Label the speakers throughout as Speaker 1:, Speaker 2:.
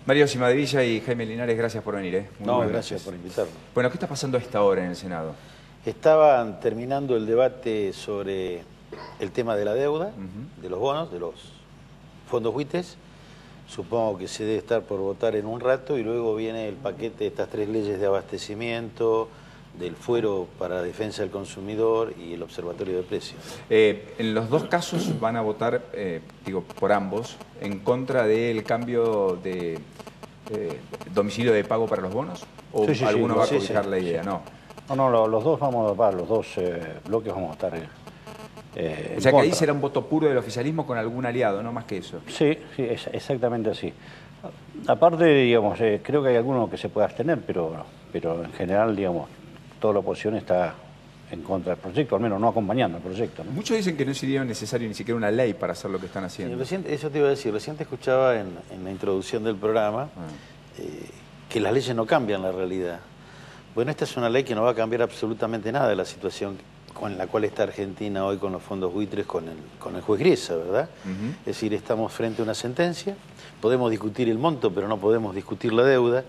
Speaker 1: Mario Cimadevilla y Jaime Linares, gracias por venir.
Speaker 2: No, gracias por invitarme.
Speaker 1: Bueno, ¿qué está pasando a esta hora en el Senado?
Speaker 2: Estaban terminando el debate sobre el tema de la deuda, de los bonos, de los fondos buitres. Supongo que se debe estar por votar en un rato y luego viene el paquete de estas tres leyes de abastecimiento, del fuero para la defensa del consumidor y el observatorio de precios.
Speaker 1: En los dos casos van a votar, digo, por ambos, en contra del cambio de domicilio de pago para los bonos, o
Speaker 2: Sí,
Speaker 1: alguno va a
Speaker 2: sí,
Speaker 1: cobijar
Speaker 2: sí,
Speaker 1: la idea,
Speaker 2: sí.
Speaker 1: ¿no?
Speaker 2: No, los dos vamos a votar, los dos bloques vamos a estar
Speaker 1: O sea que ahí será un voto puro del oficialismo con algún aliado, no más que eso.
Speaker 2: Sí, es exactamente así. Aparte, digamos, creo que hay alguno que se puede abstener, pero en general, digamos, toda la oposición está en contra del proyecto, al menos no acompañando el proyecto, ¿no?
Speaker 1: Muchos dicen que no sería necesario ni siquiera una ley para hacer lo que están haciendo.
Speaker 2: Sí, eso te iba a decir, recién te escuchaba en la introducción del programa que las leyes no cambian la realidad. Bueno, esta es una ley que no va a cambiar absolutamente nada de la situación con la cual está Argentina hoy con los fondos buitres, con el juez Griesa, ¿verdad? Es decir, estamos frente a una sentencia, podemos discutir el monto, pero no podemos discutir la deuda,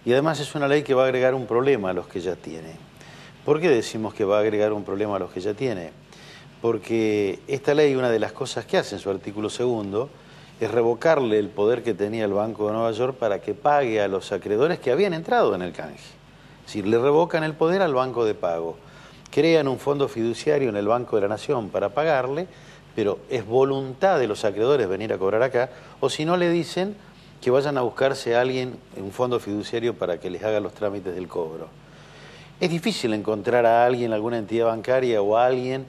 Speaker 2: y además es una ley que va a agregar un problema a los que ya tiene. ¿Por qué decimos que va a agregar un problema a los que ya tiene? Porque esta ley, una de las cosas que hace en su artículo 2, es revocarle el poder que tenía el Banco de Nueva York para que pague a los acreedores que habían entrado en el canje. Es decir, le revocan el poder al Banco de Pago. Crean un fondo fiduciario en el Banco de la Nación para pagarle, pero es voluntad de los acreedores venir a cobrar acá, o si no le dicen que vayan a buscarse a alguien, un fondo fiduciario para que les haga los trámites del cobro. Es difícil encontrar a alguien, alguna entidad bancaria o a alguien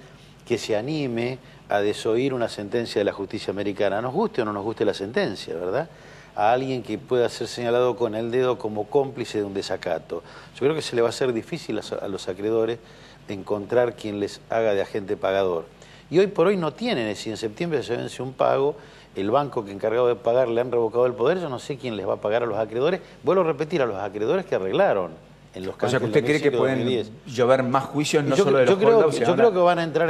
Speaker 2: que se anime a desoír una sentencia de la justicia americana, nos guste o no nos guste la sentencia, ¿verdad? A alguien que pueda ser señalado con el dedo como cómplice de un desacato. Yo creo que se le va a hacer difícil a los acreedores encontrar quien les haga de agente pagador. Y hoy por hoy no tienen, si en septiembre se vence un pago, el banco que encargado de pagar le han revocado el poder, yo no sé quién les va a pagar a los acreedores. Vuelvo a repetir, a los acreedores que arreglaron en los
Speaker 1: canjes. O sea, que usted cree que pueden llover más juicios, no solo de los holdouts,
Speaker 2: yo creo que van a entrar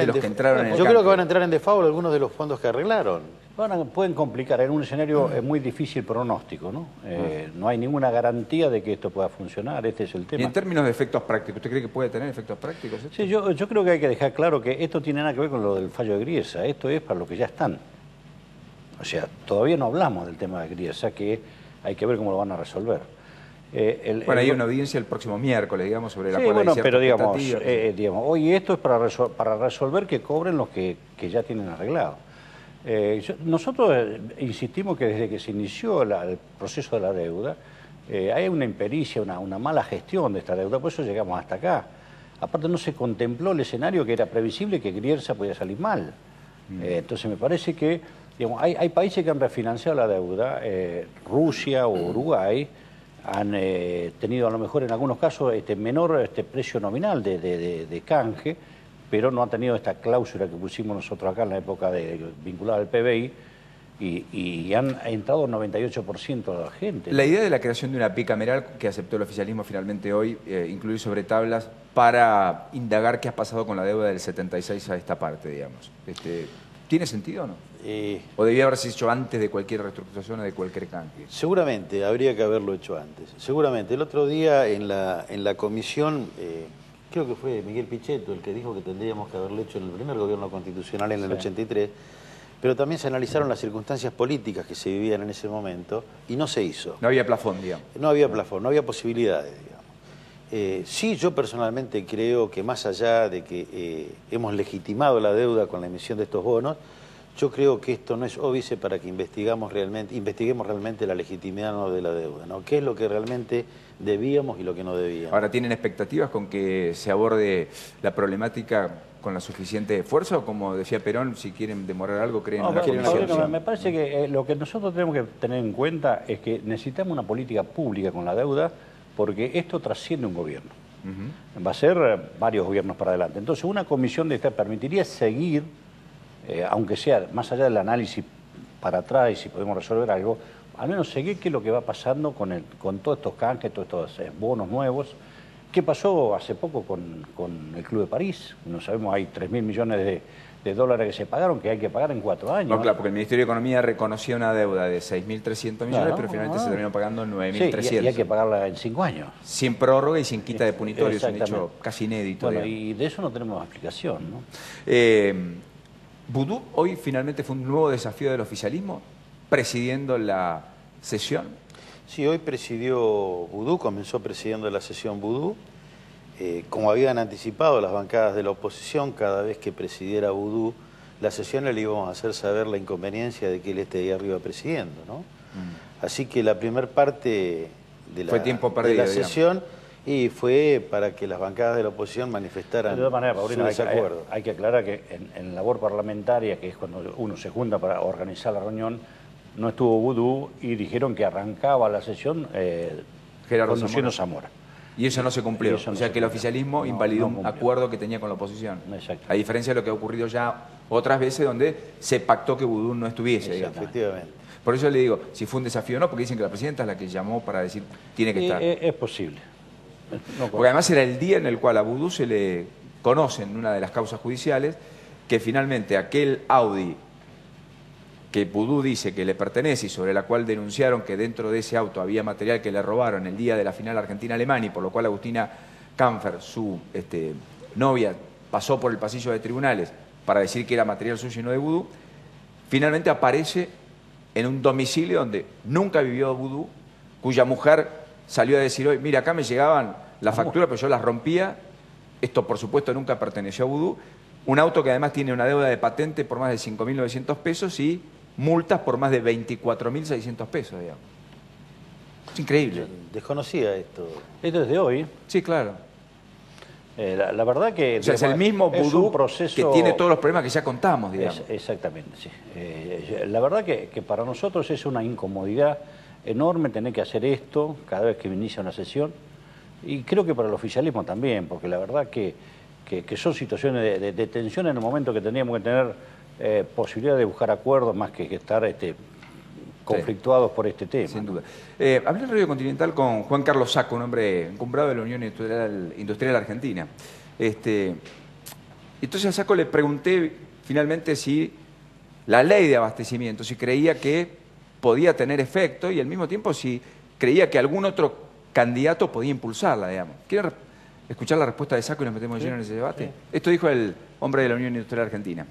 Speaker 1: en
Speaker 2: default algunos de los fondos que arreglaron. Pueden complicar en un escenario muy difícil pronóstico, ¿no? No hay ninguna garantía de que esto pueda funcionar, este es el tema.
Speaker 1: Y en términos de efectos prácticos, ¿usted cree que puede tener efectos prácticos esto?
Speaker 2: Sí, yo creo que hay que dejar claro que esto tiene nada que ver con lo del fallo de Griesa, esto es para los que ya están. O sea, todavía no hablamos del tema de Griesa, que hay que ver cómo lo van a resolver.
Speaker 1: Bueno, hay una audiencia el próximo miércoles, digamos, sobre la cual
Speaker 2: bueno,
Speaker 1: hay
Speaker 2: pero digamos, hoy esto es para resolver que cobren los que ya tienen arreglado. Nosotros insistimos que desde que se inició el proceso de la deuda, hay una impericia, una mala gestión de esta deuda, por eso llegamos hasta acá. Aparte no se contempló el escenario que era previsible que Griesa podía salir mal. Entonces me parece que digamos, hay países que han refinanciado la deuda, Rusia o Uruguay, han tenido a lo mejor en algunos casos menor precio nominal de canje, pero no han tenido esta cláusula que pusimos nosotros acá en la época vinculada al PBI, y han entrado el 98% de la gente.
Speaker 1: La idea de la creación de una bicameral que aceptó el oficialismo finalmente hoy, incluir sobre tablas para indagar qué ha pasado con la deuda del 76 a esta parte, digamos. ¿Tiene sentido o no? ¿O debía haberse hecho antes de cualquier reestructuración o de cualquier canje? Seguramente, habría que haberlo hecho antes. Seguramente. El otro día en la comisión, creo que fue Miguel Pichetto el que dijo que tendríamos que haberlo hecho en el primer gobierno constitucional en el 83, pero también se analizaron las circunstancias políticas que se vivían en ese momento y no se hizo. No había plafón, digamos. No había plafón, no había posibilidades, digamos. Sí, yo personalmente creo que más allá de que hemos legitimado la deuda con la emisión de estos bonos, yo creo que esto no es óbice para que investiguemos realmente la legitimidad no de la deuda, ¿no? ¿Qué es lo que realmente debíamos y lo que no debíamos? Ahora, ¿tienen expectativas con que se aborde la problemática con la suficiente fuerza o, como decía Perón, si quieren demorar algo, creen en la comisión?
Speaker 2: Me parece que lo que nosotros tenemos que tener en cuenta es que necesitamos una política pública con la deuda, porque esto trasciende un gobierno. Va a ser varios gobiernos para adelante. Entonces, una comisión de esta permitiría seguir, aunque sea más allá del análisis para atrás y si podemos resolver algo, al menos seguir qué es lo que va pasando con todos estos canjes, todos estos bonos nuevos. ¿Qué pasó hace poco con el Club de París? No sabemos, hay 3.000 millones
Speaker 3: de dólares que se pagaron, que hay que pagar en 4 años.
Speaker 1: No, claro, porque el Ministerio de Economía reconocía una deuda de 6.300 millones, claro, pero finalmente se terminó pagando 9.300.
Speaker 3: Sí, y hay que pagarla en 5 años.
Speaker 1: Sin prórroga y sin quita de punitorio, es un hecho casi inédito.
Speaker 3: Bueno, y de eso no tenemos explicación, ¿no?
Speaker 1: ¿Vudú hoy finalmente fue un nuevo desafío del oficialismo, presidiendo la sesión?
Speaker 2: Sí, hoy presidió Vudú, comenzó presidiendo la sesión Vudú. Como habían anticipado las bancadas de la oposición, cada vez que presidiera Vudú la sesión le íbamos a hacer saber la inconveniencia de que él esté ahí arriba presidiendo, ¿no? Así que la primera parte de la sesión y fue para que las bancadas de la oposición manifestaran
Speaker 3: de todas maneras, Paulino,
Speaker 2: su desacuerdo.
Speaker 3: Hay que aclarar que en labor parlamentaria, que es cuando uno se junta para organizar la reunión, no estuvo Vudú y dijeron que arrancaba la sesión conduciendo Zamora.
Speaker 1: Y eso no se cumplió, o sea que el oficialismo invalidó un acuerdo que tenía con la oposición.
Speaker 3: Exacto.
Speaker 1: A diferencia de lo que ha ocurrido ya otras veces donde se pactó que Vudú no estuviese.
Speaker 2: Efectivamente.
Speaker 1: Por eso le digo, si fue un desafío o no, porque dicen que la presidenta es la que llamó para decir tiene que estar.
Speaker 3: Es posible.
Speaker 1: Porque además era el día en el cual a Vudú se le conoce en una de las causas judiciales que finalmente aquel Audi que Vudú dice que le pertenece y sobre la cual denunciaron que dentro de ese auto había material que le robaron el día de la final Argentina-Alemania y por lo cual Agustina Canfer, su novia, pasó por el pasillo de tribunales para decir que era material suyo y no de Vudú, finalmente aparece en un domicilio donde nunca vivió Vudú, cuya mujer salió a decir hoy, mira, acá me llegaban las facturas, pero yo las rompía, esto por supuesto nunca perteneció a Vudú, un auto que además tiene una deuda de patente por más de 5.900 pesos y multas por más de 24.600 pesos, digamos. Es increíble.
Speaker 2: Desconocía esto.
Speaker 3: Esto es de hoy.
Speaker 1: Sí, claro.
Speaker 3: La verdad que...
Speaker 1: O sea, es el mismo Vudú que tiene todos los problemas que ya contamos, digamos.
Speaker 3: Exactamente, sí. La verdad que para nosotros es una incomodidad enorme tener que hacer esto cada vez que inicia una sesión. Y creo que para el oficialismo también, porque la verdad que son situaciones de tensión en el momento que teníamos que tener posibilidad de buscar acuerdos más que estar conflictuados por este tema.
Speaker 1: Sin duda. Hablé en Radio Continental con Juan Carlos Saco, un hombre encumbrado de la Unión Industrial Argentina. Entonces a Saco le pregunté finalmente si la ley de abastecimiento, si creía que podía tener efecto y al mismo tiempo si creía que algún otro candidato podía impulsarla, digamos. ¿Quieren escuchar la respuesta de Saco y nos metemos lleno en ese debate? Sí. Esto dijo el hombre de la Unión Industrial Argentina.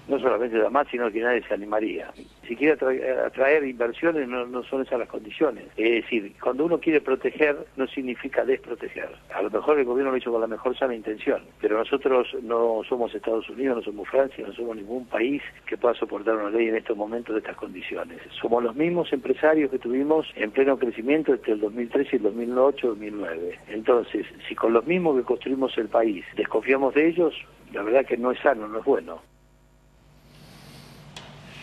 Speaker 4: No solamente da más, sino que nadie se animaría. Si quiere atraer inversiones, no son esas las condiciones. Es decir, cuando uno quiere proteger, no significa desproteger. A lo mejor el gobierno lo hizo con la mejor sana intención, pero nosotros no somos Estados Unidos, no somos Francia, no somos ningún país que pueda soportar una ley en estos momentos de estas condiciones. Somos los mismos empresarios que tuvimos en pleno crecimiento entre el 2013 y el 2008-2009. Entonces, si con los mismos que construimos el país desconfiamos de ellos, la verdad que no es sano, no es bueno.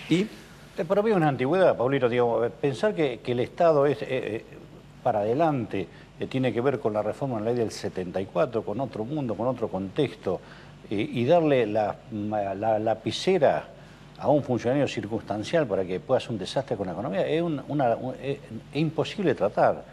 Speaker 3: ¿Y? Pero había una antigüedad, Paulino, digo, pensar que el Estado es para adelante, tiene que ver con la reforma en la ley del 74, con otro mundo, con otro contexto, y darle la lapicera a un funcionario circunstancial para que pueda hacer un desastre con la economía, es imposible tratar.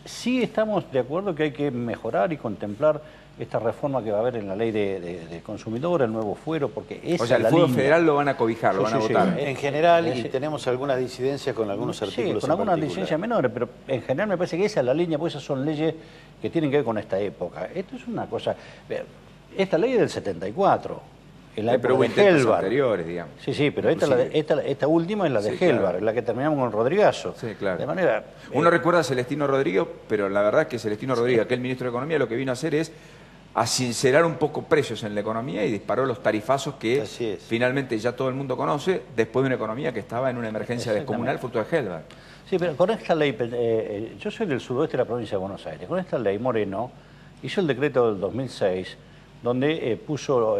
Speaker 3: Sí estamos de acuerdo que hay que mejorar y contemplar esta reforma que va a haber en la ley de consumidor, el nuevo fuero, porque esa
Speaker 1: o sea, el fuero federal lo van a cobijar, lo van a votar.
Speaker 2: En general, y tenemos algunas disidencias con algunos artículos.
Speaker 3: Sí, con algunas disidencias menores, pero en general me parece que esa es la línea, porque esas son leyes que tienen que ver con esta época. Esto es una cosa... Esta ley es del 74, en la época de Helvar.
Speaker 1: Anteriores, digamos.
Speaker 3: Sí, pero esta última es la de Helvar, claro. La que terminamos con Rodrigazo.
Speaker 1: Sí, claro.
Speaker 3: De manera...
Speaker 1: Uno recuerda a Celestino Rodríguez, pero la verdad es que Celestino Rodríguez, aquel ministro de Economía, lo que vino a hacer es a sincerar un poco precios en la economía y disparó los tarifazos que finalmente ya todo el mundo conoce, después de una economía que estaba en una emergencia descomunal fruto de Helvar.
Speaker 3: Sí, pero con esta ley, yo soy del sudoeste de la provincia de Buenos Aires, con esta ley Moreno hizo el decreto del 2006, donde puso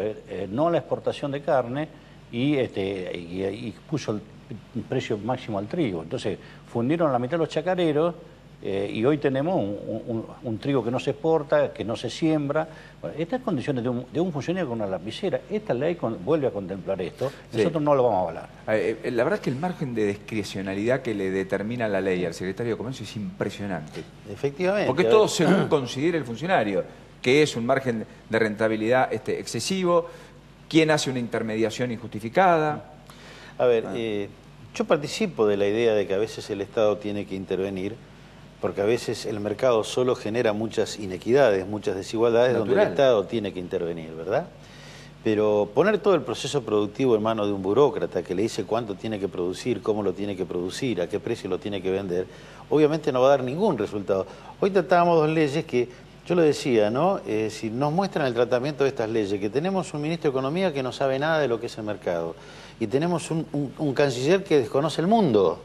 Speaker 3: no a la exportación de carne y puso el precio máximo al trigo. Entonces fundieron a la mitad los chacareros y hoy tenemos un trigo que no se exporta, que no se siembra. Bueno, estas condiciones de un funcionario con una lapicera, esta ley vuelve a contemplar esto, nosotros no lo vamos a avalar.
Speaker 1: La verdad es que el margen de discrecionalidad que le determina la ley al secretario de Comercio es impresionante.
Speaker 2: Efectivamente.
Speaker 1: Porque es todo según considere el funcionario. ¿Qué es un margen de rentabilidad excesivo? ¿Quién hace una intermediación injustificada?
Speaker 2: A ver, yo participo de la idea de que a veces el Estado tiene que intervenir, porque a veces el mercado solo genera muchas inequidades, muchas desigualdades,
Speaker 1: Natural.
Speaker 2: donde el Estado tiene que intervenir, ¿verdad? Pero poner todo el proceso productivo en manos de un burócrata que le dice cuánto tiene que producir, cómo lo tiene que producir, a qué precio lo tiene que vender, obviamente no va a dar ningún resultado. Hoy tratábamos dos leyes que, yo lo decía, ¿no? Si nos muestran el tratamiento de estas leyes, que tenemos un ministro de Economía que no sabe nada de lo que es el mercado, y tenemos un canciller que desconoce el mundo,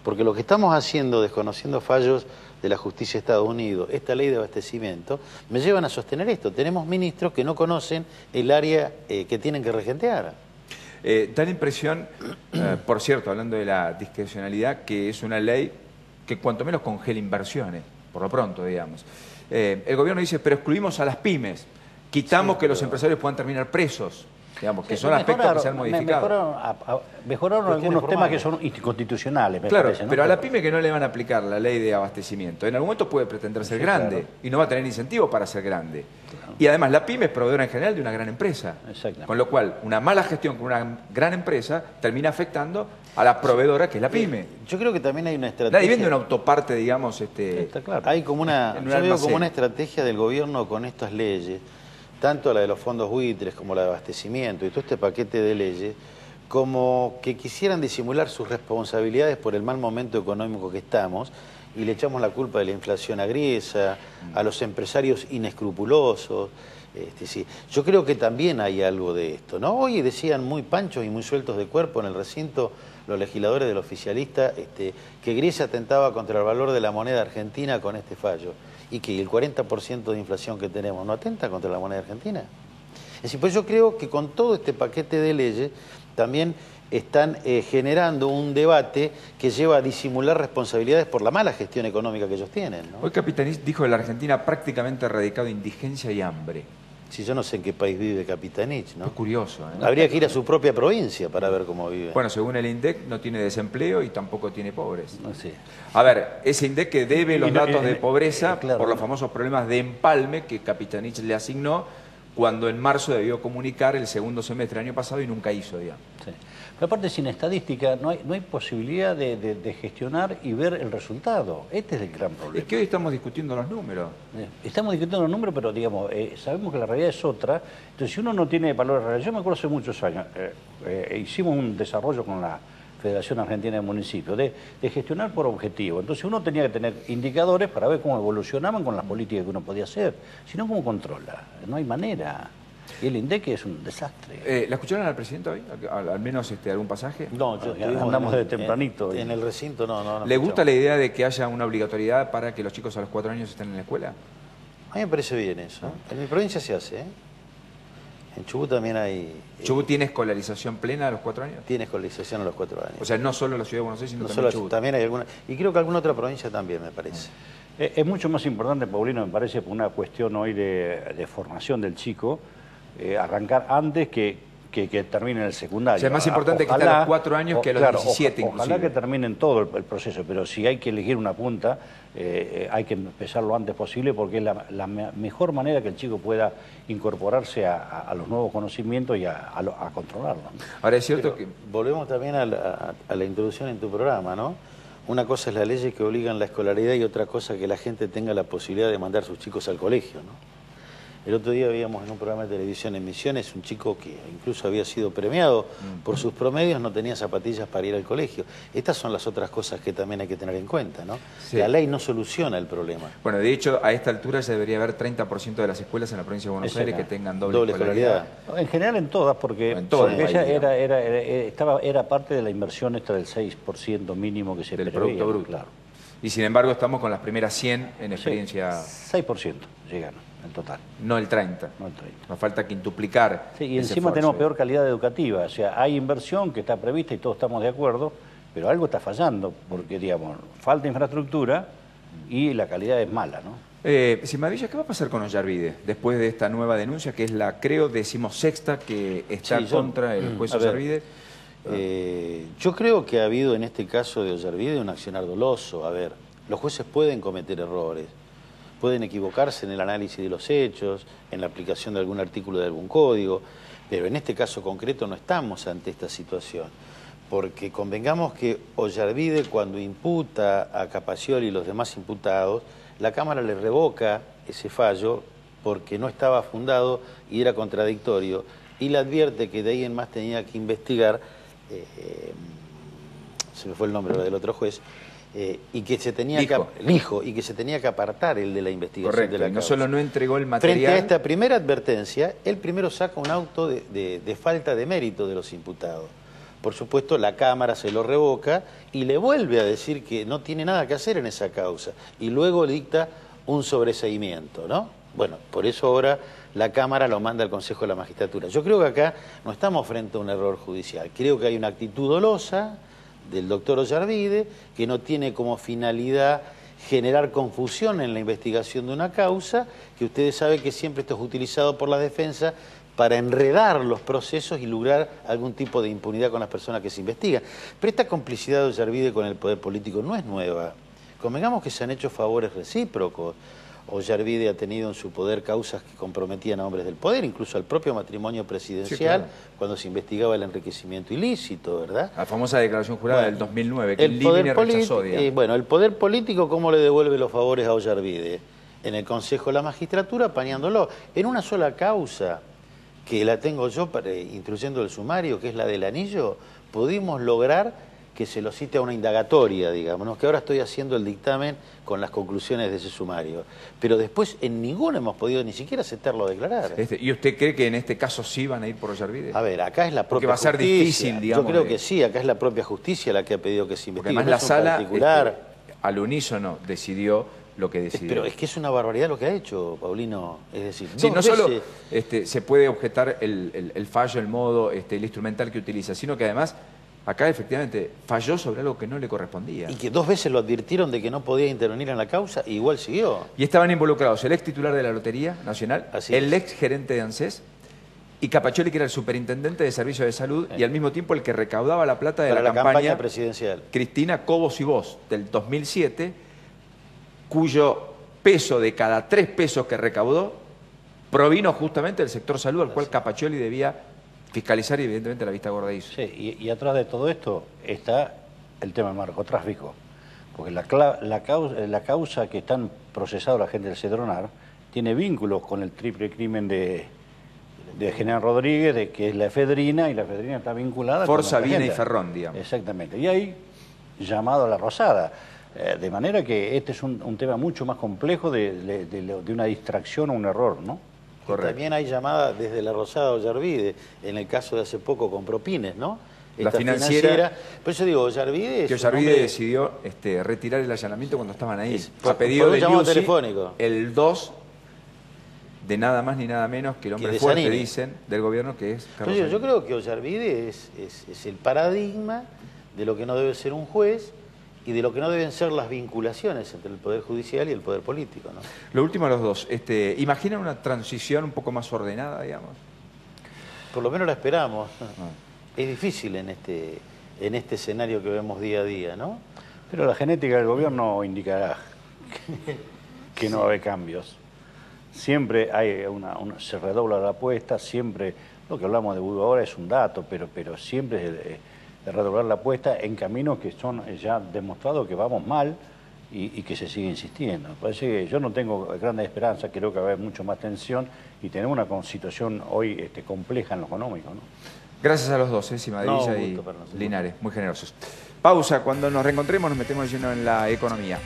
Speaker 2: porque lo que estamos haciendo, desconociendo fallos de la justicia de Estados Unidos, esta ley de abastecimiento, me llevan a sostener esto. Tenemos ministros que no conocen el área que tienen que regentear.
Speaker 1: Da la impresión, por cierto, hablando de la discrecionalidad, que es una ley que cuanto menos congela inversiones, por lo pronto, digamos. El gobierno dice, pero excluimos a las pymes, quitamos que los empresarios puedan terminar presos. Digamos, que son aspectos que se han modificado.
Speaker 3: Mejoraron algunos temas que son inconstitucionales, me
Speaker 1: claro,
Speaker 3: parece, ¿no?
Speaker 1: pero a la pyme que no le van a aplicar la ley de abastecimiento, en algún momento puede pretender ser grande, claro, y no va a tener incentivo para ser grande. Claro. Y además la pyme es proveedora en general de una gran empresa. Con lo cual, una mala gestión con una gran empresa termina afectando a la proveedora que es la pyme.
Speaker 2: Yo creo que también hay una estrategia.
Speaker 1: Nadie vende una autoparte, digamos.
Speaker 2: Está claro. Hay como yo veo como una estrategia del gobierno con estas leyes, tanto la de los fondos buitres como la de abastecimiento y todo este paquete de leyes, como que quisieran disimular sus responsabilidades por el mal momento económico que estamos y le echamos la culpa de la inflación agriesa, a los empresarios inescrupulosos. Sí. Yo creo que también hay algo de esto, ¿no? Hoy decían muy panchos y muy sueltos de cuerpo en el recinto los legisladores del oficialista que Grecia atentaba contra el valor de la moneda argentina con este fallo y que el 40% de inflación que tenemos no atenta contra la moneda argentina. Es decir, pues yo creo que con todo este paquete de leyes también están generando un debate que lleva a disimular responsabilidades por la mala gestión económica que ellos tienen, ¿no?
Speaker 1: Hoy Capitanich dijo que la Argentina prácticamente ha erradicado indigencia y hambre.
Speaker 2: Sí, yo no sé en qué país vive Capitanich, ¿no?
Speaker 1: Es curioso, ¿eh?
Speaker 2: Habría que ir a su propia provincia para ver cómo vive.
Speaker 1: Bueno, según el INDEC no tiene desempleo y tampoco tiene pobres.
Speaker 2: No sé.
Speaker 1: A ver, ese INDEC que debe los datos de pobreza
Speaker 3: claro,
Speaker 1: por los famosos problemas de empalme que Capitanich le asignó cuando en marzo debió comunicar el segundo semestre del año pasado y nunca hizo, digamos.
Speaker 3: Sí. Pero aparte, sin estadística no hay posibilidad de gestionar y ver el resultado. Este es el gran problema.
Speaker 1: Es que hoy estamos discutiendo los números.
Speaker 3: Estamos discutiendo los números, pero digamos, sabemos que la realidad es otra. Entonces, si uno no tiene valores reales, yo me acuerdo hace muchos años, hicimos un desarrollo con la Federación Argentina de Municipios, de gestionar por objetivo. Entonces uno tenía que tener indicadores para ver cómo evolucionaban con las políticas que uno podía hacer. Si no, ¿cómo controla? No hay manera. Y el INDEC es un desastre.
Speaker 1: ¿La escucharon al presidente hoy? ¿Al menos algún pasaje?
Speaker 2: No,
Speaker 3: andamos de tempranito.
Speaker 2: En el recinto no.
Speaker 1: ¿Le gusta la idea de que haya una obligatoriedad para que los chicos a los 4 años estén en la escuela?
Speaker 2: A mí me parece bien eso. En mi provincia se hace, ¿eh? En Chubut también hay...
Speaker 1: ¿Chubut tiene escolarización plena a los 4 años?
Speaker 2: Tiene escolarización a los 4 años.
Speaker 1: O sea, no solo la Ciudad de Buenos Aires, sino
Speaker 2: no
Speaker 1: también
Speaker 2: solo,
Speaker 1: Chubut.
Speaker 2: También hay alguna... Y creo que alguna otra provincia también, me parece.
Speaker 3: Es mucho más importante, Paulino, me parece, por una cuestión hoy de formación del chico, arrancar antes que terminen el secundario.
Speaker 1: O sea, es más importante que esté a los 4 años que a los 17 inclusive.
Speaker 3: Ojalá que terminen todo el proceso, pero si hay que elegir una punta, hay que empezar lo antes posible porque es la mejor manera que el chico pueda incorporarse a los nuevos conocimientos y a controlarlo.
Speaker 1: Ahora es cierto
Speaker 2: pero
Speaker 1: que...
Speaker 2: Volvemos también a la introducción en tu programa, ¿no? Una cosa es las leyes que obligan la escolaridad y otra cosa que la gente tenga la posibilidad de mandar a sus chicos al colegio, ¿no? El otro día veíamos en un programa de televisión en Misiones un chico que incluso había sido premiado por sus promedios, no tenía zapatillas para ir al colegio. Estas son las otras cosas que también hay que tener en cuenta, ¿no? Sí. La ley no soluciona el problema.
Speaker 1: Bueno, de hecho, a esta altura ya debería haber 30% de las escuelas en la provincia de Buenos Aires que tengan doble escolaridad.
Speaker 3: En general en todas, porque ella era parte de la inversión esta del 6% mínimo que se
Speaker 1: del
Speaker 3: preveía,
Speaker 1: Producto Bruto.
Speaker 3: Claro.
Speaker 1: Y sin embargo estamos con las primeras 100 en experiencia...
Speaker 3: 6% llegan en total.
Speaker 1: No el 30.
Speaker 3: No el 30.
Speaker 1: Nos falta quintuplicar.
Speaker 3: Sí, y encima tenemos peor calidad educativa. O sea, hay inversión que está prevista y todos estamos de acuerdo, pero algo está fallando, porque, digamos, falta infraestructura y la calidad es mala, ¿no?
Speaker 1: Cimadilla, ¿qué va a pasar con Ollarvide después de esta nueva denuncia, que es la, creo, 16ª que está contra el juez Ollarvide?
Speaker 2: Yo creo que ha habido en este caso de Ollarvide un accionar doloso. A ver, los jueces pueden cometer errores, pueden equivocarse en el análisis de los hechos, en la aplicación de algún artículo de algún código, pero en este caso concreto no estamos ante esta situación. Porque convengamos que Ollarvide, cuando imputa a Capaccioli y los demás imputados, la Cámara le revoca ese fallo porque no estaba fundado y era contradictorio, y le advierte que de ahí en más tenía que investigar, se me fue el nombre del otro juez, y que se tenía y que se tenía que apartar el de la investigación.
Speaker 1: Correcto,
Speaker 2: de la
Speaker 1: y no
Speaker 2: causa.
Speaker 1: solo no entregó el material.
Speaker 2: Frente a esta primera advertencia, él primero saca un auto de falta de mérito de los imputados. Por supuesto, la Cámara se lo revoca y le vuelve a decir que no tiene nada que hacer en esa causa. Y luego dicta un sobreseimiento, ¿no? Bueno, por eso ahora la Cámara lo manda al Consejo de la Magistratura. Yo creo que acá no estamos frente a un error judicial. Creo que hay una actitud dolosa del doctor Ollarvide que no tiene como finalidad generar confusión en la investigación de una causa, que ustedes saben que siempre esto es utilizado por la defensa para enredar los procesos y lograr algún tipo de impunidad con las personas que se investigan. Pero esta complicidad de Ollarvide con el poder político no es nueva. Convengamos que se han hecho favores recíprocos. Ollarvide ha tenido en su poder causas que comprometían a hombres del poder, incluso al propio matrimonio presidencial, sí, claro, cuando se investigaba el enriquecimiento ilícito, ¿verdad?
Speaker 1: La famosa declaración jurada del 2009, que el Livni rechazó,
Speaker 2: bueno, el poder político, ¿cómo le devuelve los favores a Ollarvide? En el Consejo de la Magistratura, apañándolo. En una sola causa, que la tengo yo instruyendo el sumario, que es la del anillo, pudimos lograr que se lo cite a una indagatoria, digamos, ¿no? Que ahora estoy haciendo el dictamen con las conclusiones de ese sumario. Pero después en ninguno hemos podido ni siquiera aceptarlo a declarar.
Speaker 1: ¿Y usted cree que en este caso sí van a ir por Ollarvide?
Speaker 2: A ver, acá es la propia
Speaker 1: va a ser
Speaker 2: justicia.
Speaker 1: Difícil, digamos.
Speaker 2: Yo creo que sí, acá es la propia justicia la que ha pedido que se investigue.
Speaker 1: Porque además la sala, al unísono, decidió lo que decidió.
Speaker 2: Pero es que es una barbaridad lo que ha hecho, Paulino. Es decir,
Speaker 1: sí, no solo se puede objetar el fallo, el modo, el instrumental que utiliza, sino que además acá efectivamente falló sobre algo que no le correspondía.
Speaker 2: Y que 2 veces lo advirtieron de que no podía intervenir en la causa y igual siguió.
Speaker 1: Y estaban involucrados el ex titular de la Lotería Nacional, el ex gerente de ANSES y Capaccioli, que era el superintendente de Servicios de Salud, y al mismo tiempo el que recaudaba la plata de la campaña
Speaker 2: presidencial.
Speaker 1: Cristina Cobos y Vos, del 2007, cuyo peso de cada 3 pesos que recaudó provino justamente del sector salud, al cual Capaccioli debía fiscalizar y evidentemente la vista gorda hizo.
Speaker 3: Sí, y atrás de todo esto está el tema del narcotráfico, porque la causa que están procesados la gente del Cedronar tiene vínculos con el triple crimen de General Rodríguez, que es la efedrina, y la efedrina está vinculada
Speaker 1: Forza,
Speaker 3: con
Speaker 1: Vina y Ferrón, digamos.
Speaker 3: Exactamente, y hay llamado a la rosada. De manera que este es un tema mucho más complejo de una distracción o un error, ¿no?
Speaker 2: Correcto. También hay llamadas desde la Rosada a Ollarvide, en el caso de hace poco con Propines, ¿no?
Speaker 1: La financiera.
Speaker 2: Por eso digo, Ollarvide...
Speaker 1: Que Ollarvide decidió retirar el allanamiento cuando estaban ahí.
Speaker 2: A pedido de Liuzzi, telefónico.
Speaker 1: El 2 de nada más ni nada menos que el hombre fuerte, dicen, del gobierno, que es Carlos
Speaker 2: Yo creo que Ollarvide es el paradigma de lo que no debe ser un juez y de lo que no deben ser las vinculaciones entre el Poder Judicial y el Poder Político, ¿no?
Speaker 1: Lo último a los dos, ¿imaginan una transición un poco más ordenada, digamos?
Speaker 2: Por lo menos la esperamos. Es difícil en este escenario que vemos día a día, ¿no?
Speaker 3: Pero la genética del gobierno indicará que no va a haber cambios. Siempre hay se redobla la apuesta, siempre, lo que hablamos de Budo ahora es un dato, pero siempre es de redoblar la apuesta en caminos que son ya demostrados que vamos mal y que se sigue insistiendo. Parece que yo no tengo grandes esperanzas, creo que va a haber mucho más tensión y tenemos una situación hoy compleja en lo económico, ¿no?
Speaker 1: Gracias a los dos, Cimadevilla y Linares, muy generosos. Pausa, cuando nos reencontremos nos metemos lleno en la economía.